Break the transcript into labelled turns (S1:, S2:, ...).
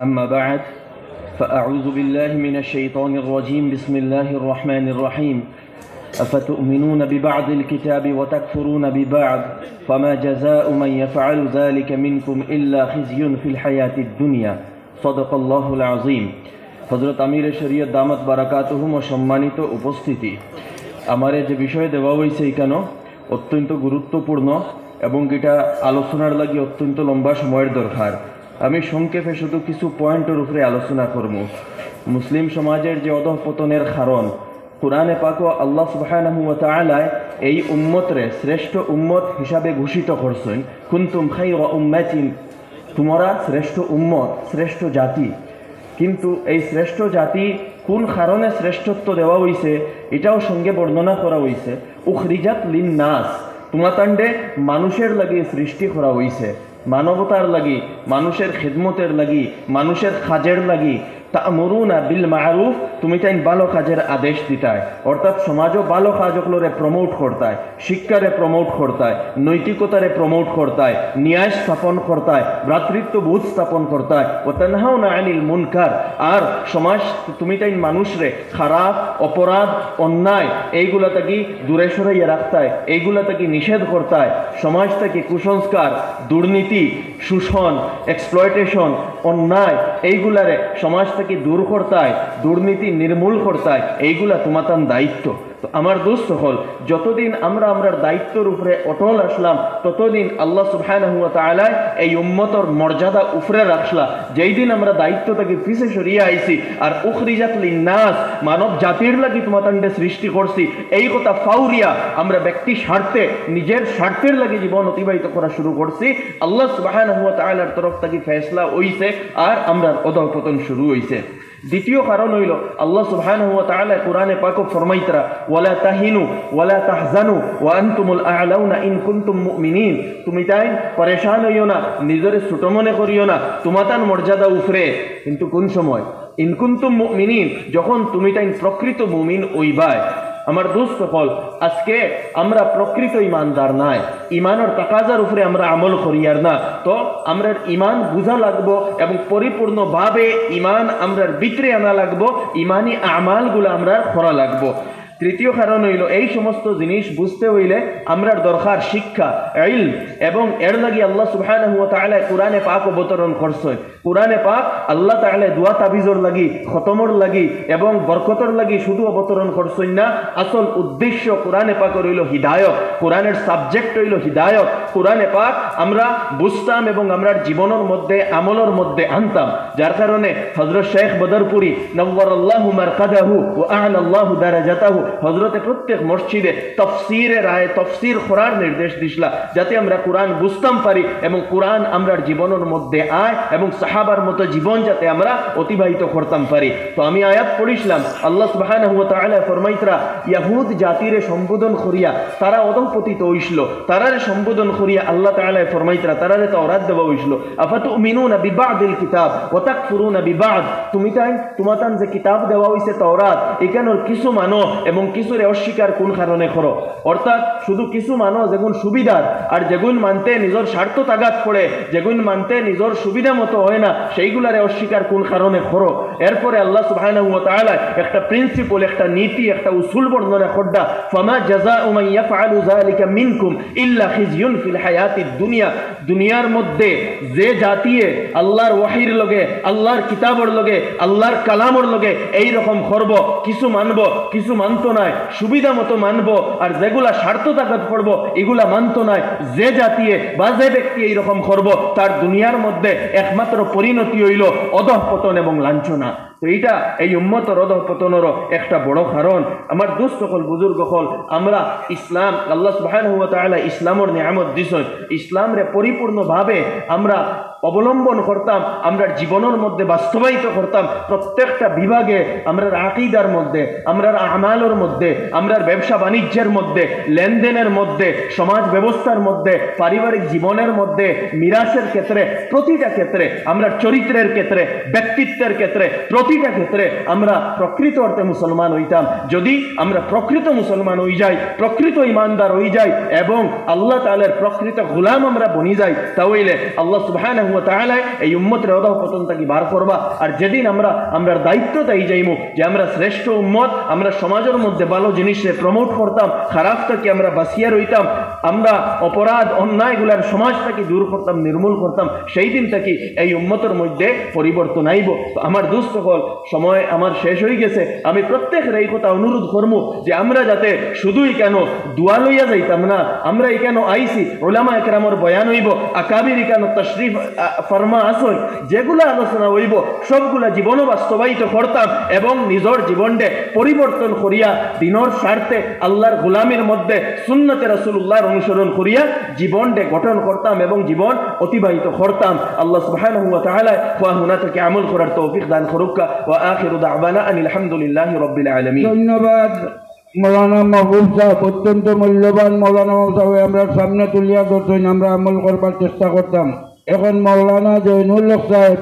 S1: أما بعد فأعوذ بالله من الشيطان الرجيم بسم الله الرحمن الرحيم أفتؤمنون ببعض الكتاب وتكفرون ببعض فما جزاء من يفعل ذلك منكم إلا خزي في الحياة الدنيا صدق الله العظيم হযরত আমির শরীয়ত দামাত বারাকাতুহুম ও সম্মানিত উপস্থিতি আমারে যে বিষয় দেওয়া হয়েছে এখানে অত্যন্ত গুরুত্বপূর্ণ এবং এটা আলোচনার লাগি অত্যন্ত লম্বা সময়ের দরকার। আমি সংক্ষেপে শুধু কিছু পয়েন্টের উপরে আলোচনা করব। মুসলিম সমাজের যে অধঃপতনের কারণ কুরআনে পাক আল্লাহ সুবহানাহু ওয়া তাআলা এই উম্মতরে শ্রেষ্ঠ উম্মত হিসাবে ঘোষিত করছেন, কুনতুম খায়রা উম্মাতিন, তোমরা শ্রেষ্ঠ উম্মত, শ্রেষ্ঠ জাতি। কিন্তু এই শ্রেষ্ঠ জাতি কোন কারণে শ্রেষ্ঠত্ব দেওয়া হয়েছে এটাও সঙ্গে বর্ণনা করা হয়েছে। উখরিজাত লিন্নাস, তোমাতান্ডে মানুষের লাগি সৃষ্টি করা হয়েছে, মানবতার লাগি, মানুষের খিদমতের লাগি, মানুষের কাজের লাগি। তা'মুরুনা বিল মা'রুফ, তুমি তাই ভালো কাজের আদেশ দিতায়, অর্থাৎ সমাজও ভালো কাজগুলোরে প্রমোট করতায়, শিক্ষারে প্রমোট করতায়, নৈতিকতারে প্রমোট করতায়, ন্যায় স্থাপন করতায়, ভ্রাতৃত্ববোধ স্থাপন করতায়। ও তানহাউনা আনিল মুনকার, আর সমাজ তুমি তাই মানুষরে খারাপ, অপরাধ, অন্যায় এইগুলা থেকে দূরে সরাইয়া রাখতায়, এইগুলা থেকে নিষেধ করতায়। সমাজ থেকে কুসংস্কার, দুর্নীতি, শোষণ, এক্সপ্লয়টেশন, অন্যায় এইগুলারে সমাজ থেকে দূর করতায়, দুর্নীতি নির্মূল করতায়। এইগুলা তোমাতান দায়িত্ব। তো আমার দোস্ত হল, যতদিন আমরা আমরার দায়িত্বের উপরে অটল আসলাম ততদিন আল্লাহ সুবহানাহু ওয়া তাআলা এই উম্মতর মর্যাদা উপরে রাখলা। যেই দিন আমরা দায়িত্ব থেকে পিছে সরিয়ে আইছি আর উখরিজাত লিন্নাস, মানব জাতির লাগি তোমাতান্ডে সৃষ্টি করছি, এই কথা ফাউরিয়া আমরা ব্যক্তি স্বার্থে, নিজের স্বার্থের লাগি জীবন অতিবাহিত করা শুরু করছি, আল্লাহ সুবহানাহু ওয়া তাআলার তরফ থেকে ফয়সালা হইছে আর আমরা অধঃপতন শুরু হইছে। দ্বিতীয় কারণ হইল আল্লাহ সুবহানাহু ওয়া তাআলা কুরআনে পাক ফরমাইতরা ওয়ালা তাহিনু ওয়ালা তাহজানু ওয়া আনতুমুল আ'লাউনা ইন কুনতুম মুমিনিন, তুমি তাই পরেশান হইও না, নিজের ছোট মনে করিও না, তোমাতান মর্যাদা উপরে। কিন্তু কোন সময়? ইন কুনতুম মুমিনিন, যখন তুমি তাই প্রকৃত মুমিন হইবাই। আমার দোস্ত হল, আজকে আমরা প্রকৃত ইমানদার নাই, ইমানের তাকাজার উপরে আমরা আমল করিয়ার না। তো আমরার ইমান বুঝা লাগবো এবং পরিপূর্ণভাবে ইমান আমরার ভিতরে আনা লাগবো, ইমানি আমালগুলো আমরা করা লাগবো। তৃতীয় কারণ হইল এই সমস্ত জিনিস বুঝতে হইলে আমরার দরকার শিক্ষা, ইলম, এবং এর লাগি আল্লাহ সুবহানাহু ওয়া তাআলা কুরআনে পাক অবতরণ করছেন। কুরআনে পাক আল্লাহ তাআলা দোয়া তাবিজর লাগি, খতমর লাগি এবং বরকতর লাগি শুধু অবতরণ করছেন না, আসল উদ্দেশ্য কুরআনে পাক হইল হিদায়াত। কুরআনের সাবজেক্ট হইল হিদায়াত। কুরআনে পাক আমরা বুঝতাম এবং আমরার জীবনের মধ্যে আমলের মধ্যে আনতাম, যার কারণে হযরত শেখ বদরপুরি নওয়ারাল্লাহু মারকাদাহু ওয়া আ'লাল্লাহু দারাজাতাহু হযরতে প্রত্যেক মসজিদে তাফসীরের রায় তাফসীর করার নির্দেশ দিছলা, যাতে আমরা কোরআন বুঝতাম পারি এবং কোরআন আমরার জীবনের মধ্যে আয় এবং সাহাবার মতো জীবন যাতে আমরা অতিবাহিত করতাম পারি। তো আমি আয়াত পড়িছিলাম, আল্লাহ সুবহানাহু ওয়া তাআলা ফরমাইতরা ইয়াহুদ জাতিরে সম্বোধন করিয়া তারা অধঃপতিত হইছিল, তারারে সম্বোধন করিয়া আল্লাহ তাআলা ফরমাইতরা তারারে তাওরাত দেওয়া হইছিল। আফাতুমিনুনা বিবাদিল কিতাব ওয়া তাকফুরুনা বিবাদ, তুমি তাই তোমাতান যে কিতাব দেওয়া হইছে তাওরাত, এখানের কিছু মানো এবং কিছুরে অস্বীকার কোন কারণে করো। অর্থাৎ শুধু কিছু মানো যেগুন সুবিধার, আর যেগুন মানতে নিজের স্বার্থ তাগাত পড়ে, যেগুন মানতে নিজের সুবিধা মতো হয় না, সেইগুলারে অস্বীকার কোন কারণে করো। এরপরে আল্লাহ সুবহানাহু ওয়া তাআলা একটা প্রিন্সিপল, একটা নীতি, একটা উসুল বর্ণনা করডা, ফামা জাযাউ মান ইয়াফআলু যালিকা মিনকুম ইল্লা খিজিয়ুন ফিল হায়াতিদ দুনিয়া, দুনিয়ার মধ্যে যে জাতিয়ে আল্লাহর ওয়াহির লগে, আল্লাহর কিতাবর লগে, আল্লাহর কালামর লগে এই রকম করব, কিছু মানব কিছু মানতো নাই, সুবিধা মতো মানবো, আর যেগুলা স্বার্থ তাকাত পড়বো এগুলা মানতো নাই, যে জাতিয়ে বা যে ব্যক্তি এইরকম করব তার দুনিয়ার মধ্যে একমাত্র পরিণতি হইল অধঃপতন এবং লাঞ্ছনা। তো এইটা এই উম্মতের অধঃপতনেরও একটা বড় কারণ। আমার দোস্ত সকল, বুজুর্গ সকল, আমরা ইসলাম আল্লাহ সুবহানাহু ওয়া তাআলা ইসলামের নিয়ামত দিছেন, ইসলামরে পরিপূর্ণভাবে আমরা অবলম্বন করতাম, আমরা জীবনের মধ্যে বাস্তবায়িত করতাম। প্রত্যেকটা বিভাগে আমরা আকীদার মধ্যে, আমরা আমালের মধ্যে, আমরা ব্যবসা বাণিজ্যের মধ্যে, লেনদেনের মধ্যে, সমাজ ব্যবস্থার মধ্যে, পারিবারিক জীবনের মধ্যে মিরাসের ক্ষেত্রে, প্রতিটা ক্ষেত্রে আমরা চরিত্রের ক্ষেত্রে, ব্যক্তিত্বের ক্ষেত্রে, প্রতিটা ক্ষেত্রে আমরা প্রকৃত অর্থে মুসলমান হইতাম। যদি আমরা প্রকৃত মুসলমান হয়ে যাই, প্রকৃত ইমানদার হয়ে যাই এবং আল্লাহ তাআলার প্রকৃত গোলাম আমরা বনি যাই, তাহলে আল্লাহ সুবহানাহু ওয়া তাআলা এই উম্মতের অধঃপতন থেকে বার করবা। আর যেদিন আমরা দায়িত্ব তাই যাইমু যে আমরা শ্রেষ্ঠ উম্মত, আমরা সমাজের মধ্যে ভালো জিনিসে প্রমোট করতাম, খারাপ থেকে আমরা বাঁচিয়া রইতাম, আমরা অপরাধ অন্যায়গুলার সমাজ থেকে দূর করতাম, নির্মূল করতাম, সেই দিন থেকে এই উম্মতের মধ্যে পরিবর্তন আইব। আমার দোস্ত হল, সময় আমার শেষ হয়ে গেছে। আমি প্রত্যেকের এই কথা অনুরোধ করবো যে আমরা যাতে শুধুই কেন দোয়া লইয়া যাইতাম না, আমরা এখানে আইসি উলামা একরামর বয়ান হইব, আকাবির কেন তশরিফ ফরমা আসল, যেগুলা আলোচনা হইব সবগুলা জীবনও বাস্তবায়িত করতাম এবং নিজের জীবনকে পরিবর্তন করিয়া দিনের স্বার্থে আল্লাহর গোলামের মধ্যে সুন্নতে রাসূলুল্লাহর অনুসরণ করিয়া জীবনকে গঠন করতাম এবং জীবন অতিবাহিত করতাম। আল্লাহ সুবহানাহু ওয়া তাআলা হুনা থেকে আমল করার তৌফিক দান করুক। ওয়া আখিরু দাওয়ানা আনিল হামদুলিল্লাহি রাব্বিল আলামিন।
S2: ধন্যবাদ মৌলানা মাহবুব সাহেব, অত্যন্ত মূল্যবান মৌলানা সাহেব আমরা সামনে তুলিয়া ধরছেন, আমরা আমল করবার চেষ্টা করতাম। এখন মৌলানা জৈনুল হক সাহেব